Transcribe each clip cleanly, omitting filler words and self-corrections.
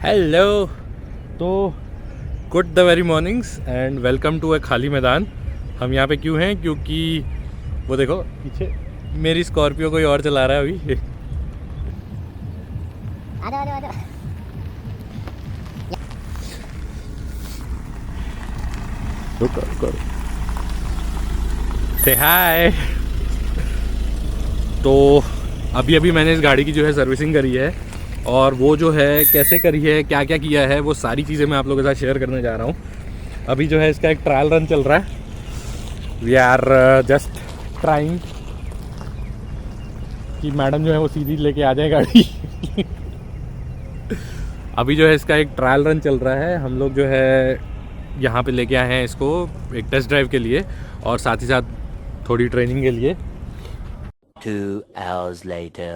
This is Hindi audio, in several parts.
हेलो। तो good the very mornings and welcome to a खाली मैदान। हम यहाँ पे क्यों हैं? क्योंकि वो देखो पीछे मेरी स्कॉर्पियो कोई और चला रहा है अभी। आजा आजा आजा। रुको से हाय। तो अभी मैंने इस गाड़ी की जो है सर्विसिंग करी है, और वो जो है कैसे करी है, क्या क्या किया है, वो सारी चीज़ें मैं आप लोगों के साथ शेयर करने जा रहा हूँ। अभी जो है इसका एक ट्रायल रन चल रहा है। वी आर जस्ट ट्राइंग कि मैडम जो है वो सीधी लेके आ जाए गाड़ी। अभी जो है इसका एक ट्रायल रन चल रहा है। हम लोग जो है यहाँ पे लेके आए हैं इसको एक टेस्ट ड्राइव के लिए, और साथ ही साथ थोड़ी ट्रेनिंग के लिए। 2 hours later.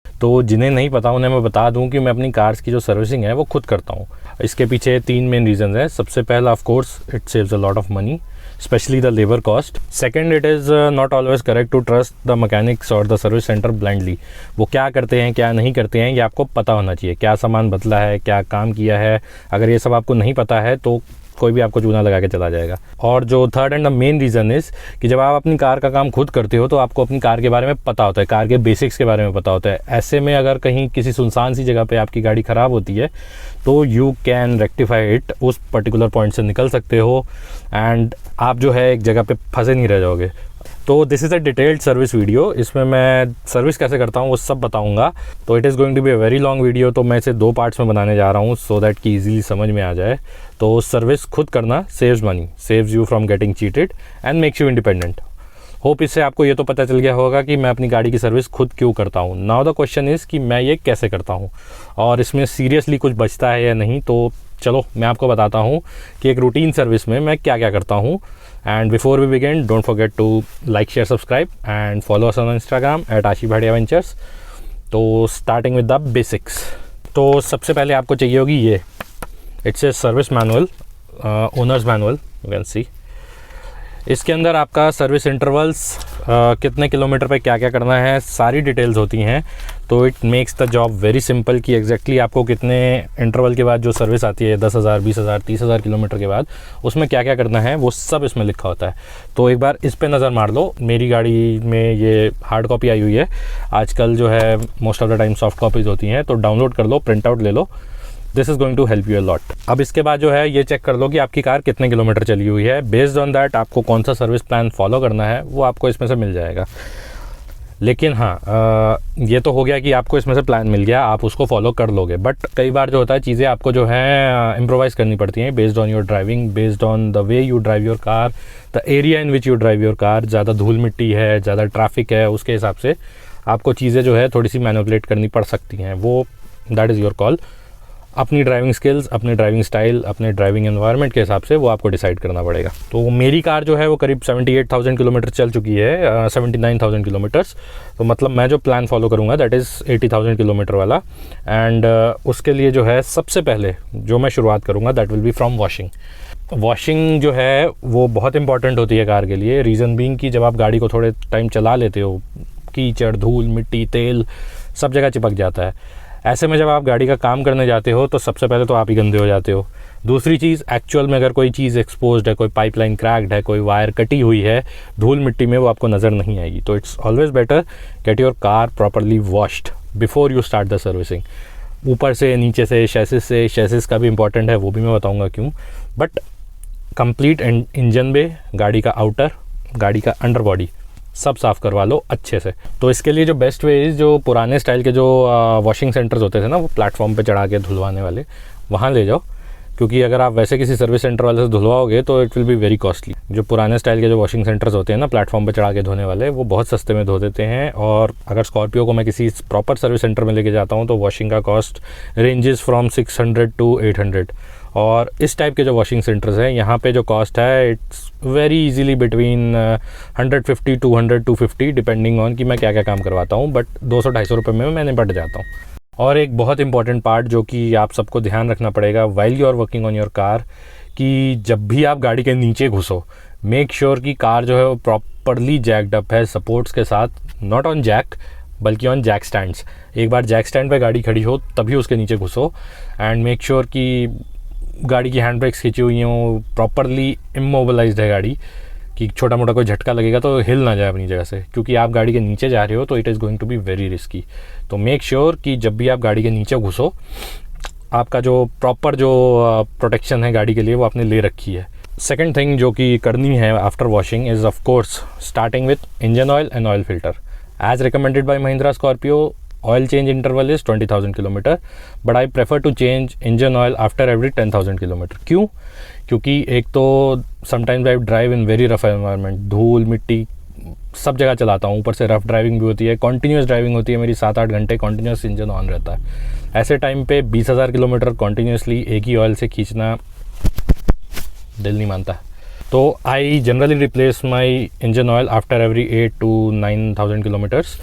तो जिन्हें नहीं पता उन्हें मैं बता दूं कि मैं अपनी कार्स की जो सर्विसिंग है वो खुद करता हूं। इसके पीछे 3 मेन रीजंस हैं। सबसे पहला, of course, it saves a lot of money, specially the labour cost. Second, it is not always correct to trust the mechanics और द सर्विस सेंटर ब्लाइंडली। वो क्या करते हैं क्या नहीं करते हैं ये आपको पता होना चाहिए। क्या सामान बदला है, क्या काम किया है, अगर ये सब आपको नहीं पता है तो कोई भी आपको चूना लगा के चला जाएगा। और जो third and the main reason is कि जब आप अपनी कार का काम खुद करते हो तो आपको अपनी कार के बारे में पता होता है, कार के बेसिक्स के बारे में पता होता है। ऐसे में अगर कहीं किसी सुनसान सी जगह पे आपकी गाड़ी ख़राब होती है तो यू कैन रेक्टिफाई इट, उस पर्टिकुलर पॉइंट से निकल सकते हो, एंड आप जो है एक जगह पे फंसे नहीं रह जाओगे। तो this is a detailed service video. इसमें मैं सर्विस कैसे करता हूँ वो सब बताऊँगा। तो it is going to be a very long video, तो मैं इसे 2 पार्ट्स में बनाने जा रहा हूँ सो दैट कि ईजिली समझ में आ जाए। तो सर्विस खुद करना saves money, saves you from getting cheated and makes you independent. Hope इससे आपको ये तो पता चल गया होगा कि मैं अपनी गाड़ी की सर्विस खुद क्यों करता हूँ। नाउ द क्वेश्चन इज़ कि मैं ये कैसे करता हूँ, और इसमें सीरियसली कुछ बचता है या नहीं। तो चलो मैं आपको बताता हूँ कि एक रूटीन सर्विस में मैं क्या क्या करता हूँ। And before we begin, don't forget to like, share, subscribe and follow us on Instagram @ashibhadiaventures। तो स्टार्टिंग विद द बेसिक्स। तो सबसे पहले आपको चाहिए होगी ये, it's a service manual, owner's manual, you can see. इसके अंदर आपका सर्विस इंटरवल्स, कितने किलोमीटर पे क्या क्या करना है, सारी डिटेल्स होती हैं। तो it makes the job very simple कि एग्जैक्टली आपको कितने इंटरवल के बाद जो सर्विस आती है 10,000, 20,000, 30,000 किलोमीटर के बाद, उसमें क्या क्या करना है वो सब इसमें लिखा होता है। तो एक बार इस पे नज़र मार लो। मेरी गाड़ी में ये हार्ड कॉपी आई हुई है। आजकल जो है most of the time soft copies होती हैं, तो डाउनलोड कर लो, प्रिंट आउट ले लो। This is going to help you a lot. अब इसके बाद जो है ये चेक कर लो कि आपकी कार कितने किलोमीटर चली हुई है। बेस्ड ऑन दैट आपको कौन सा सर्विस प्लान फॉलो करना है वो आपको इसमें से मिल जाएगा। लेकिन हाँ, ये तो हो गया कि आपको इसमें से प्लान मिल गया, आप उसको फॉलो कर लोगे। बट कई बार जो होता है चीज़ें आपको जो है इम्प्रोवाइज़ करनी पड़ती हैं based on your driving, based on the way you drive your car, the area in which you drive your car. ज़्यादा धूल मिट्टी है, ज़्यादा ट्रैफिक है, उसके हिसाब से आपको चीज़ें जो है थोड़ी सी मैनिपुलेट करनी पड़ सकती हैं। वो दैट इज़ योर कॉल। अपनी ड्राइविंग स्किल्स, अपने ड्राइविंग स्टाइल, अपने ड्राइविंग एनवायरनमेंट के हिसाब से वो आपको डिसाइड करना पड़ेगा। तो मेरी कार जो है वो करीब 78,000 किलोमीटर चल चुकी है, 79,000 किलोमीटर्स। तो मतलब मैं जो प्लान फॉलो करूँगा दैट इज़ 80,000 किलोमीटर वाला। एंड उसके लिए जो है सबसे पहले जो मैं शुरुआत करूँगा that will be from washing. Washing जो है वो बहुत इंपॉर्टेंट होती है कार के लिए। रीज़न बीइंग कि जब आप गाड़ी को थोड़े टाइम चला लेते हो, कीचड़, धूल, मिट्टी, तेल सब जगह चिपक जाता है। ऐसे में जब आप गाड़ी का काम करने जाते हो तो सबसे पहले तो आप ही गंदे हो जाते हो। दूसरी चीज़, एक्चुअल में अगर कोई चीज़ एक्सपोज्ड है, कोई पाइपलाइन क्रैक्ड है, कोई वायर कटी हुई है धूल मिट्टी में, वो आपको नज़र नहीं आएगी। तो it's always better get your car properly washed before you start the servicing. ऊपर से, नीचे से, शैसिस का भी इंपॉर्टेंट है, वो भी मैं बताऊँगा क्यों। बट कंप्लीट इंजन बे, गाड़ी का आउटर, गाड़ी का अंडर बॉडी सब साफ़ करवा लो अच्छे से। तो इसके लिए जो बेस्ट वे इज़, जो पुराने स्टाइल के जो वॉशिंग सेंटर्स होते थे ना, वो प्लेटफॉर्म पे चढ़ा के धुलवाने वाले, वहाँ ले जाओ। क्योंकि अगर आप वैसे किसी सर्विस सेंटर वाले से धुलवाओगे तो it will be very costly. जो पुराने स्टाइल के जो वॉशिंग सेंटर्स होते हैं ना प्लेटफॉर्म पे चढ़ा के धोने वाले, वो बहुत सस्ते में धो देते हैं। और अगर स्कॉर्पियो को मैं किसी प्रॉपर सर्विस सेंटर में लेके जाता हूँ तो वॉशिंग का कॉस्ट रेंजेस फ्रॉम 600 to 800। और इस टाइप के जो वॉशिंग सेंटर्स हैं यहाँ पे जो कॉस्ट है it's very easily between 150, 200, 250 depending on कि मैं क्या क्या काम करवाता हूँ। बट 200-250 रुपये में मैं निपट जाता हूँ। और एक बहुत इंपॉर्टेंट पार्ट जो कि आप सबको ध्यान रखना पड़ेगा while you are working on your car, कि जब भी आप गाड़ी के नीचे घुसो मेक श्योर कि कार जो है वो प्रॉपरली जैक्ड अप है सपोर्ट्स के साथ, नॉट ऑन जैक बल्कि ऑन जैक स्टैंड्स। एक बार जैक स्टैंड पे गाड़ी खड़ी हो तभी उसके नीचे घुसो, एंड मेक श्योर कि गाड़ी की हैंड ब्रेक्स खींची हुई हों, प्रॉपरली इमोबलाइज्ड है गाड़ी, कि छोटा मोटा कोई झटका लगेगा तो हिल ना जाए अपनी जगह से, क्योंकि आप गाड़ी के नीचे जा रहे हो तो it is going to be very risky. तो मेक श्योर कि जब भी आप गाड़ी के नीचे घुसो, आपका जो प्रॉपर जो प्रोटेक्शन है गाड़ी के लिए वो आपने ले रखी है। सेकेंड थिंग जो कि करनी है after washing is of course starting with engine oil and oil filter. As recommended by Mahindra Scorpio, oil change interval is 20,000 kilometre, but I prefer to change engine oil after every 10,000 kilometre. क्यों? क्योंकि एक तो sometimes I drive in very rough environment, धूल मिट्टी सब जगह चलाता हूँ, ऊपर से रफ ड्राइविंग भी होती है, कॉन्टीन्यूस ड्राइविंग होती है मेरी, 7-8 घंटे कॉन्टीन्यूस इंजन ऑन रहता है। ऐसे टाइम पे 20,000 किलोमीटर कॉन्टीन्यूसली एक ही ऑयल से खींचना दिल नहीं मानता। तो I generally replace my engine oil after every 8 to 9,000 kilometres,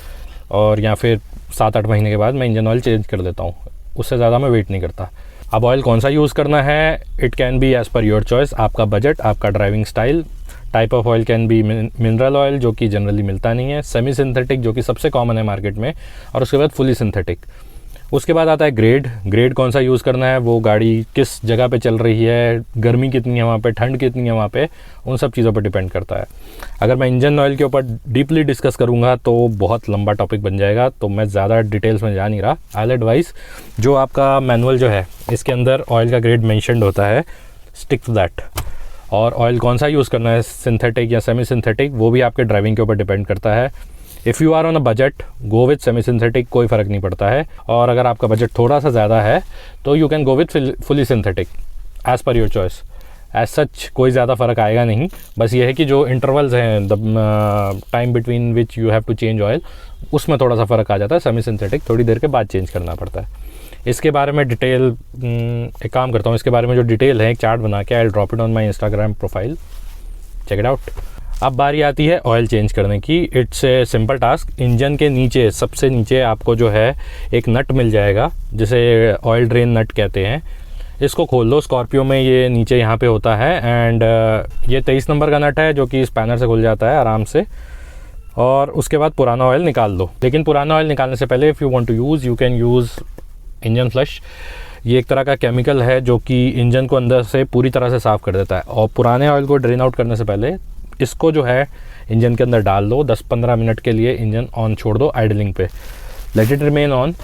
और या फिर 7-8 महीने के बाद मैं इंजन ऑयल चेंज कर देता हूँ, उससे ज़्यादा मैं वेट नहीं करता। अब ऑयल कौन सा यूज़ करना है, it can be as per your choice, आपका बजट, आपका driving style. Type of oil can be mineral oil, जो कि जनरली मिलता नहीं है, सेमी सिंथेटिक जो कि सबसे कॉमन है मार्केट में, और उसके बाद फुली सिंथेटिक। उसके बाद आता है ग्रेड कौन सा यूज़ करना है, वो गाड़ी किस जगह पे चल रही है, गर्मी कितनी है वहाँ पे, ठंड कितनी है वहाँ पे, उन सब चीज़ों पर डिपेंड करता है। अगर मैं इंजन ऑयल के ऊपर डीपली डिस्कस करूँगा तो बहुत लंबा टॉपिक बन जाएगा, तो मैं ज़्यादा डिटेल्स में जा नहीं रहा। आई एडवाइस जो आपका मैनुअल जो है इसके अंदर ऑयल का ग्रेड मेंशन्ड होता है, स्टिक टू दैट। और ऑयल कौन सा यूज़ करना है, सिंथेटिक या सेमी सिंथेटिक, वो भी आपके ड्राइविंग के ऊपर डिपेंड करता है। If you are on a budget, go with semi synthetic, कोई फ़र्क नहीं पड़ता है। और अगर आपका बजट थोड़ा सा ज़्यादा है तो you can go with fully synthetic, as per your choice. As such कोई ज़्यादा फ़र्क आएगा नहीं, बस ये है कि जो इंटरवल्स हैं, the time between which you have to change oil, उसमें थोड़ा सा फ़र्क आ जाता है। सेमी सिंथेटिक थोड़ी देर के बाद चेंज करना पड़ता है। इसके बारे में डिटेल, एक काम करता हूँ, इसके बारे में जो डिटेल है एक चार्ट बना के, I will drop it on my Instagram profile, check it out. अब बारी आती है ऑयल चेंज करने की। It's a simple task. Engine के नीचे, सबसे नीचे आपको जो है एक नट मिल जाएगा, जिसे ऑयल ड्रेन नट कहते हैं। इसको खोल दो। स्कॉर्पियो में ये नीचे यहाँ पे होता है, एंड ये 23 नंबर का नट है जो कि स्पैनर से खुल जाता है आराम से। और उसके बाद पुराना ऑयल निकाल दो। लेकिन पुराना ऑयल निकालने से पहले if you want to use, you can use engine flush. ये एक तरह का केमिकल है जो कि इंजन को अंदर से पूरी तरह से साफ़ कर देता है। और पुराने ऑयल को ड्रेन आउट करने से पहले इसको जो है इंजन के अंदर डाल दो। 10-15 मिनट के लिए इंजन ऑन छोड़ दो आइडलिंग पे, लेट इट रिमेन ऑन।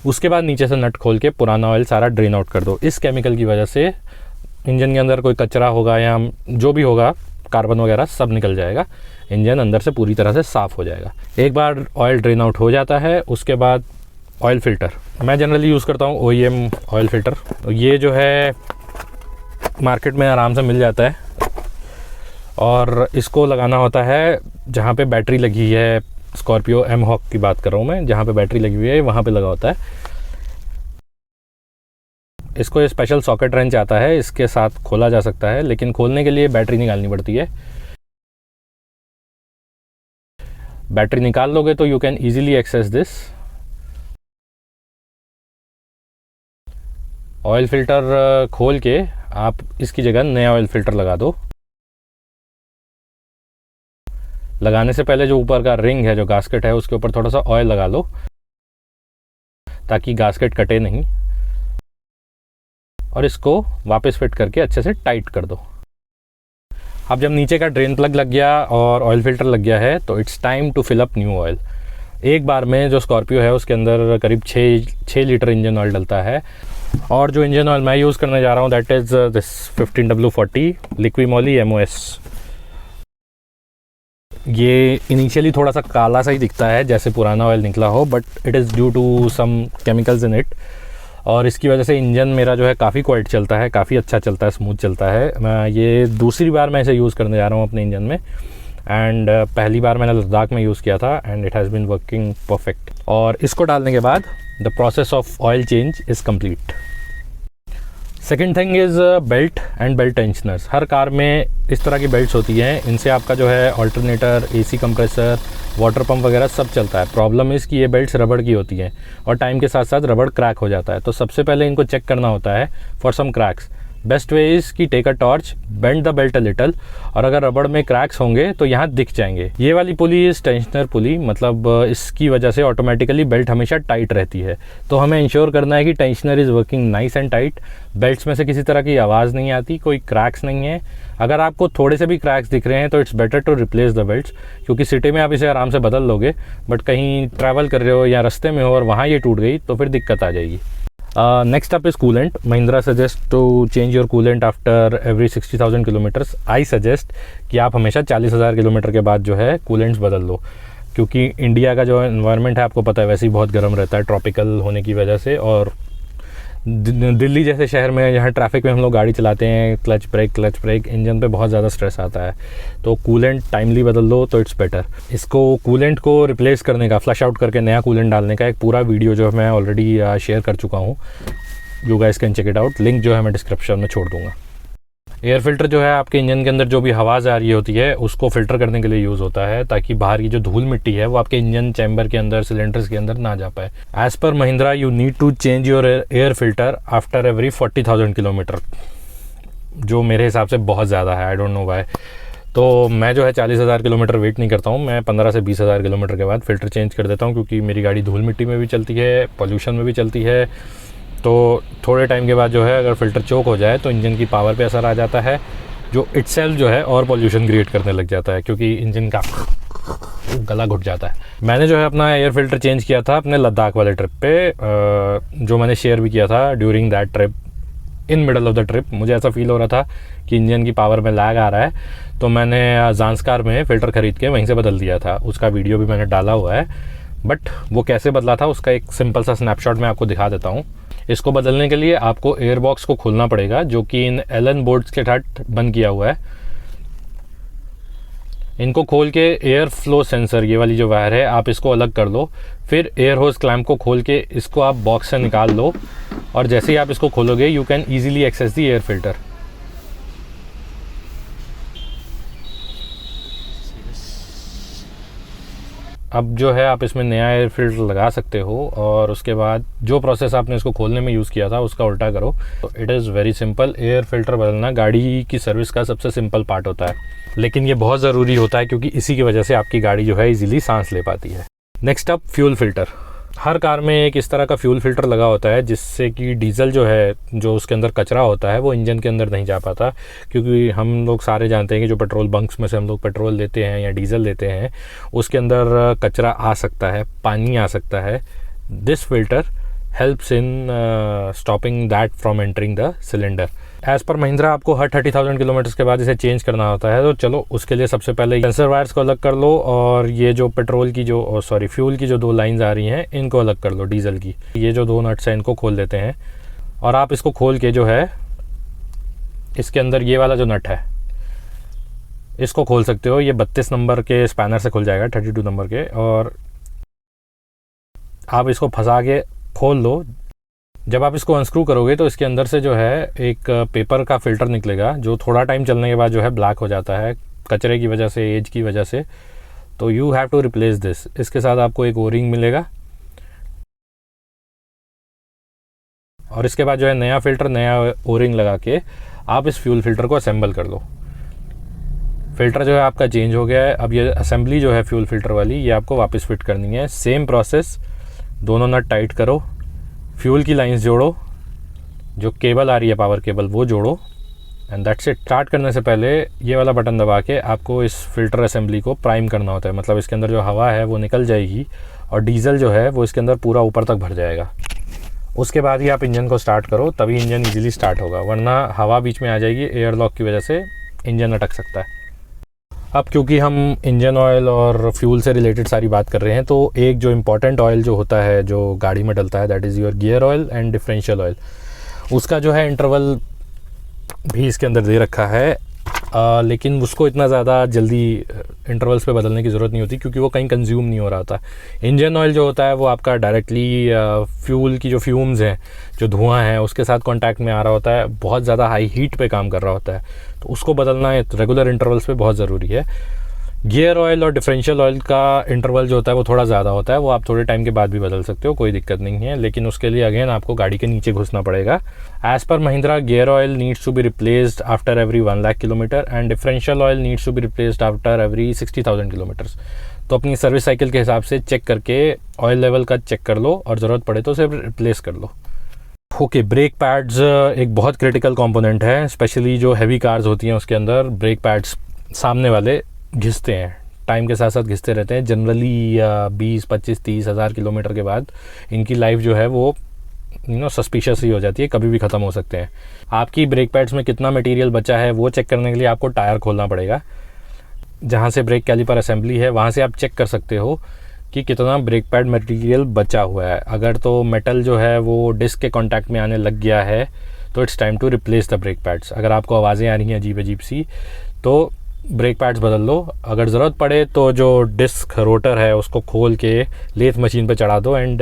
उसके बाद नीचे से नट खोल के पुराना ऑयल सारा ड्रेन आउट कर दो। इस केमिकल की वजह से इंजन के अंदर कोई कचरा होगा या जो भी होगा, कार्बन वगैरह सब निकल जाएगा, इंजन अंदर से पूरी तरह से साफ़ हो जाएगा। एक बार ऑयल ड्रेन आउट हो जाता है, उसके बाद ऑयल फ़िल्टर। मैं जनरली यूज़ करता हूँ OEM ऑयल फ़िल्टर। ये जो है मार्केट में आराम से मिल जाता है, और इसको लगाना होता है जहाँ पे बैटरी लगी है। स्कॉर्पियो M-Hawk की बात कर रहा हूँ मैं, जहाँ पे बैटरी लगी हुई है वहाँ पे लगा होता है। इसको ये स्पेशल सॉकेट रेंच आता है, इसके साथ खोला जा सकता है, लेकिन खोलने के लिए बैटरी निकालनी पड़ती है। बैटरी निकाल लोगे तो you can easily access this. Oil filter खोल के आप इसकी जगह नया ऑयल फ़िल्टर लगा दो। लगाने से पहले जो ऊपर का रिंग है, जो गास्केट है, उसके ऊपर थोड़ा सा ऑयल लगा लो ताकि गास्केट कटे नहीं, और इसको वापस फिट करके अच्छे से टाइट कर दो। अब जब नीचे का ड्रेन प्लग लग गया और ऑयल फ़िल्टर लग गया है तो it's time to fill up new oil. एक बार में जो स्कॉर्पियो है उसके अंदर करीब 6 लीटर इंजन ऑयल डलता है। और जो इंजन ऑयल मैं यूज़ करने जा रहा हूँ that is this 15W40 लिक्विमोली MOS। ये इनिशियली थोड़ा सा काला सा ही दिखता है जैसे पुराना ऑयल निकला हो, but it is due to some chemicals in it, और इसकी वजह से इंजन मेरा जो है काफ़ी क्वाइट चलता है, काफ़ी अच्छा चलता है, स्मूथ चलता है। मैं ये दूसरी बार मैं इसे यूज़ करने जा रहा हूँ अपने इंजन में, एंड पहली बार मैंने लद्दाख में यूज़ किया था and it has been working perfect. और इसको डालने के बाद the process of oil change is complete. Second thing is belt and belt tensioners. हर कार में इस तरह की बेल्ट्स होती हैं, इनसे आपका जो है alternator, AC compressor, water pump वगैरह सब चलता है। प्रॉब्लम इज़ कि ये बेल्ट्स रबड़ की होती हैं और टाइम के साथ साथ रबड़ क्रैक हो जाता है। तो सबसे पहले इनको चेक करना होता है for some cracks. Best way is कि take a torch, bend the belt a little, और अगर रबड़ में क्रैक्स होंगे तो यहाँ दिख जाएंगे। ये वाली पुली इज़ टेंशनर पुली, मतलब इसकी वजह से ऑटोमेटिकली बेल्ट हमेशा टाइट रहती है। तो हमें इंश्योर करना है कि tensioner is working nice and tight, belts में से किसी तरह की आवाज़ नहीं आती, कोई क्रैक्स नहीं है। अगर आपको थोड़े से भी क्रैक्स दिख रहे हैं तो it's better to replace the belts, क्योंकि सिटी में आप इसे आराम से बदल लोगे, बट कहीं ट्रैवल कर रहे हो या रास्ते में हो और वहाँ ये टूट गई तो फिर दिक्कत आ जाएगी। Next up is coolant. Mahindra suggest to change your coolant after every 60,000 kilometres. I suggest कि आप हमेशा 40,000 किलोमीटर के बाद जो है कूलेंट्स बदल लो, क्योंकि इंडिया का जो एनवायरनमेंट है आपको पता है वैसे ही बहुत गर्म रहता है ट्रॉपिकल होने की वजह से, और दिल्ली जैसे शहर में जहाँ ट्रैफिक में हम लोग गाड़ी चलाते हैं, क्लच ब्रेक इंजन पे बहुत ज़्यादा स्ट्रेस आता है। तो कूलेंट टाइमली बदल दो तो इट्स बेटर। इसको कूलेंट को रिप्लेस करने का, फ्लश आउट करके नया कूलेंट डालने का एक पूरा वीडियो जो मैं ऑलरेडी शेयर कर चुका हूँ, you guys can check it out. Link जो है मैं डिस्क्रिप्शन में छोड़ दूँगा। एयर फिल्टर जो है आपके इंजन के अंदर जो भी हवा आ रही होती है उसको फिल्टर करने के लिए यूज़ होता है, ताकि बाहर की जो धूल मिट्टी है वो आपके इंजन चैम्बर के अंदर, सिलेंडर्स के अंदर ना जा पाए। As per Mahindra you need to change your air filter after every 40,000 kilometre, जो मेरे हिसाब से बहुत ज़्यादा है, आई डोंट नो व्हाई। तो मैं जो है 40,000 किलोमीटर वेट नहीं करता हूँ, मैं 15 से 20,000 किलोमीटर के बाद फ़िल्टर चेंज कर देता हूँ, क्योंकि मेरी गाड़ी धूल मिट्टी में भी चलती है, पॉल्यूशन में भी चलती है। तो थोड़े टाइम के बाद जो है अगर फ़िल्टर चोक हो जाए तो इंजन की पावर पे असर आ जाता है, जो इटसेल्फ जो है और पॉल्यूशन क्रिएट करने लग जाता है, क्योंकि इंजन का गला घुट जाता है। मैंने जो है अपना एयर फिल्टर चेंज किया था अपने लद्दाख वाले ट्रिप पे, जो मैंने शेयर भी किया था during that trip. In middle of the trip मुझे ऐसा फील हो रहा था कि इंजन की पावर में लैग आ रहा है, तो मैंने ज़ांस्कार में फ़िल्टर ख़रीद के वहीं से बदल दिया था। उसका वीडियो भी मैंने डाला हुआ है, बट वो कैसे बदला था उसका एक सिंपल सा स्नैपशॉट मैं आपको दिखा देता हूँ। इसको बदलने के लिए आपको एयर बॉक्स को खोलना पड़ेगा, जो कि इन एलन बोर्ड्स के साथ बंद किया हुआ है। इनको खोल के एयर फ्लो सेंसर, ये वाली जो वायर है, आप इसको अलग कर लो। फिर एयर होस क्लैंप को खोल के इसको आप बॉक्स से निकाल लो, और जैसे ही आप इसको खोलोगे you can easily access the air filter. अब जो है आप इसमें नया एयर फिल्टर लगा सकते हो, और उसके बाद जो प्रोसेस आपने इसको खोलने में यूज़ किया था उसका उल्टा करो। तो it is very simple. Air filter बदलना गाड़ी की सर्विस का सबसे सिंपल पार्ट होता है, लेकिन ये बहुत ज़रूरी होता है, क्योंकि इसी की वजह से आपकी गाड़ी जो है इजीली सांस ले पाती है। Next up fuel filter. हर कार में एक इस तरह का फ्यूल फिल्टर लगा होता है, जिससे कि डीजल जो है, जो उसके अंदर कचरा होता है वो इंजन के अंदर नहीं जा पाता, क्योंकि हम लोग सारे जानते हैं कि जो पेट्रोल बंक्स में से हम लोग पेट्रोल लेते हैं या डीजल लेते हैं उसके अंदर कचरा आ सकता है, पानी आ सकता है। This filter helps in stopping that from entering the cylinder. As per Mahindra आपको हर 30,000 किलोमीटर के बाद इसे चेंज करना होता है। तो चलो उसके लिए सबसे पहले सेंसर वायर्स को अलग कर लो, और ये जो पेट्रोल की जो फ्यूल की जो दो लाइंस आ रही हैं इनको अलग कर लो डीजल की। ये जो दो नट्स हैं इनको खोल देते हैं, और आप इसको खोल के जो है इसके अंदर ये वाला जो नट है इसको खोल सकते हो। ये 32 नंबर के स्पैनर से खुल जाएगा, 32 नंबर के, और आप इसको फंसा के खोल लो। जब आप इसको अनस्क्रू करोगे तो इसके अंदर से जो है एक पेपर का फ़िल्टर निकलेगा, जो थोड़ा टाइम चलने के बाद जो है ब्लैक हो जाता है कचरे की वजह से, एज की वजह से। तो you have to replace this. इसके साथ आपको एक ओरिंग मिलेगा, और इसके बाद जो है नया फ़िल्टर, नया ओरिंग लगा के आप इस फ्यूल फिल्टर को असेंबल कर लो। फ़िल्टर जो है आपका चेंज हो गया है। अब ये असेंबली जो है फ्यूल फिल्टर वाली, ये आपको वापस फिट करनी है। सेम प्रोसेस, दोनों नट टाइट करो, फ्यूल की लाइंस जोड़ो, जो केबल आ रही है पावर केबल वो जोड़ो, एंड दैट्स इट। स्टार्ट करने से पहले ये वाला बटन दबा के आपको इस फिल्टर असेंबली को प्राइम करना होता है, मतलब इसके अंदर जो हवा है वो निकल जाएगी और डीजल जो है वो इसके अंदर पूरा ऊपर तक भर जाएगा। उसके बाद ही आप इंजन को स्टार्ट करो, तभी इंजन ईजिली स्टार्ट होगा, वरना हवा बीच में आ जाएगी, एयर लॉक की वजह से इंजन अटक सकता है। अब क्योंकि हम इंजन ऑयल और फ्यूल से रिलेटेड सारी बात कर रहे हैं, तो एक जो इम्पॉर्टेंट ऑयल जो होता है जो गाड़ी में डलता है, that is your gear oil and differential oil. उसका जो है इंटरवल भी इसके अंदर दे रखा है, लेकिन उसको इतना ज़्यादा जल्दी इंटरवल्स पे बदलने की ज़रूरत नहीं होती, क्योंकि वो कहीं कंज्यूम नहीं हो रहा था। इंजन ऑयल जो होता है वो आपका डायरेक्टली फ्यूल की जो फ्यूम्स हैं, जो धुआं है, उसके साथ कांटेक्ट में आ रहा होता है, बहुत ज़्यादा हाई हीट पे काम कर रहा होता है, तो उसको बदलना रेगुलर इंटरवल्स पे बहुत ज़रूरी है। गियर ऑयल और डिफरेंशियल ऑयल का इंटरवल जो होता है वो थोड़ा ज़्यादा होता है, वो आप थोड़े टाइम के बाद भी बदल सकते हो, कोई दिक्कत नहीं है, लेकिन उसके लिए अगेन आपको गाड़ी के नीचे घुसना पड़ेगा। As per Mahindra, gear oil needs to be replaced after every 1 lakh kilometre and differential oil needs to be replaced after every 60,000 kilometres. तो अपनी सर्विस साइकिल के हिसाब से चेक करके ऑयल लेवल का चेक कर लो और ज़रूरत पड़े तो उसे रिप्लेस कर लो। ओके, ब्रेक पैड्स एक बहुत क्रिटिकल कंपोनेंट है, स्पेशली जो हैवी कार्स होती हैं उसके अंदर ब्रेक पैड्स सामने वाले घिसते हैं, टाइम के साथ साथ घिसते रहते हैं। जनरली 20, 25, 30 हज़ार किलोमीटर के बाद इनकी लाइफ जो है वो सस्पिशियस ही हो जाती है, कभी भी ख़त्म हो सकते हैं। आपकी ब्रेक पैड्स में कितना मटेरियल बचा है वो चेक करने के लिए आपको टायर खोलना पड़ेगा। जहाँ से ब्रेक कैलिपर असेंबली है वहाँ से आप चेक कर सकते हो कि कितना ब्रेक पैड मटेरियल बचा हुआ है। अगर तो मेटल जो है वो डिस्क के कांटेक्ट में आने लग गया है तो it's time to replace the brake pads. अगर आपको आवाज़ें आ रही हैं अजीब अजीब सी तो ब्रेक पैड्स बदल लो। अगर ज़रूरत पड़े तो जो डिस्क रोटर है उसको खोल के लेथ मशीन पे चढ़ा दो एंड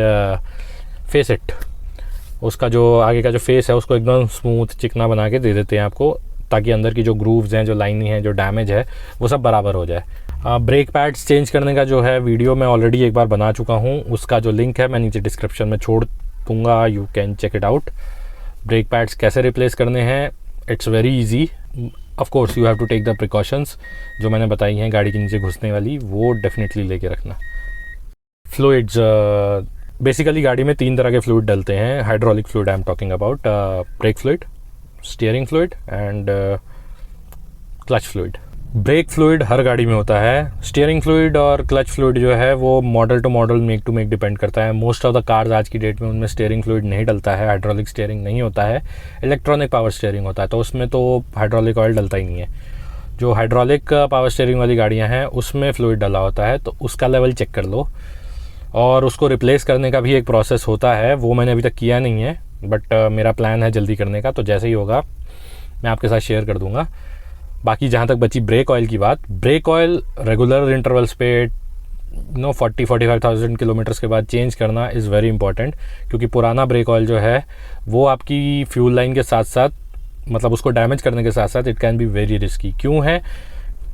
फेस इट, उसका जो आगे का जो फेस है उसको एकदम स्मूथ चिकना बना के दे देते हैं आपको, ताकि अंदर की जो ग्रूव्स हैं, जो लाइनिंग है, जो डैमेज है वो सब बराबर हो जाए। ब्रेक पैड्स चेंज करने का जो है वीडियो मैं ऑलरेडी एक बार बना चुका हूँ, उसका जो लिंक है मैं नीचे डिस्क्रिप्शन में छोड़ दूँगा, you can check it out. Brake pads कैसे रिप्लेस करने हैं, it's very easy. Of course you have to take the precautions जो मैंने बताई हैं गाड़ी के नीचे घुसने वाली, वो डेफिनेटली लेके रखना। फ्लूइड्स, बेसिकली गाड़ी में 3 तरह के फ्लूइड डलते हैं। Hydraulic fluid I am talking about, brake fluid, steering fluid and clutch fluid. Brake fluid हर गाड़ी में होता है। स्टीयरिंग फ्लूइड और क्लच फ्लूइड जो है वो model to model, make to make depend करता है। मोस्ट ऑफ द कार्स आज की डेट में उनमें स्टीयरिंग फ्लूइड नहीं डलता है, हाइड्रोलिक स्टीयरिंग नहीं होता है, इलेक्ट्रॉनिक पावर स्टीयरिंग होता है, तो उसमें तो हाइड्रोलिक ऑयल डलता ही नहीं है। जो हाइड्रोलिक पावर स्टीयरिंग वाली गाड़ियाँ हैं उसमें फ्लूइड डला होता है, तो उसका लेवल चेक कर लो। और उसको रिप्लेस करने का भी एक प्रोसेस होता है, वो मैंने अभी तक किया नहीं है, बट मेरा प्लान है जल्दी करने का, तो जैसे ही होगा मैं आपके साथ शेयर कर दूंगा। बाकी जहाँ तक बची ब्रेक ऑयल की बात, ब्रेक ऑयल रेगुलर इंटरवल्स पे 40-45,000 किलोमीटर्स के बाद चेंज करना इज़ वेरी इंपॉर्टेंट, क्योंकि पुराना ब्रेक ऑयल जो है वो आपकी फ्यूल लाइन के साथ साथ, मतलब उसको डैमेज करने के साथ साथ it can be very risky. क्यों है,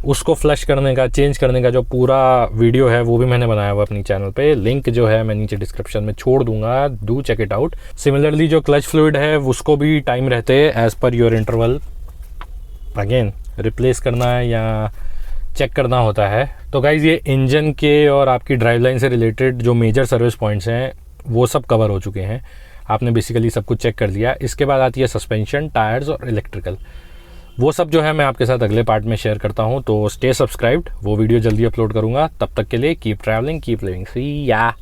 उसको फ्लश करने का, चेंज करने का जो पूरा वीडियो है वो भी मैंने बनाया हुआ अपनी चैनल पे, लिंक जो है मैं नीचे डिस्क्रिप्शन में छोड़ दूंगा, do check it out. Similarly जो क्लच फ्लूइड है उसको भी टाइम रहते as per your interval again replace करना है या चेक करना होता है। तो गाइज़ ये इंजन के और आपकी ड्राइव लाइन से रिलेटेड जो मेजर सर्विस पॉइंट्स हैं वो सब कवर हो चुके हैं, आपने बेसिकली सब कुछ चेक कर लिया। इसके बाद आती है सस्पेंशन, टायर्स और इलेक्ट्रिकल, वो सब जो है मैं आपके साथ अगले पार्ट में शेयर करता हूँ। तो स्टे सब्सक्राइब्ड, वो वीडियो जल्दी अपलोड करूँगा। तब तक के लिए कीप ट्रैवलिंग, कीप लिविंग, सी या।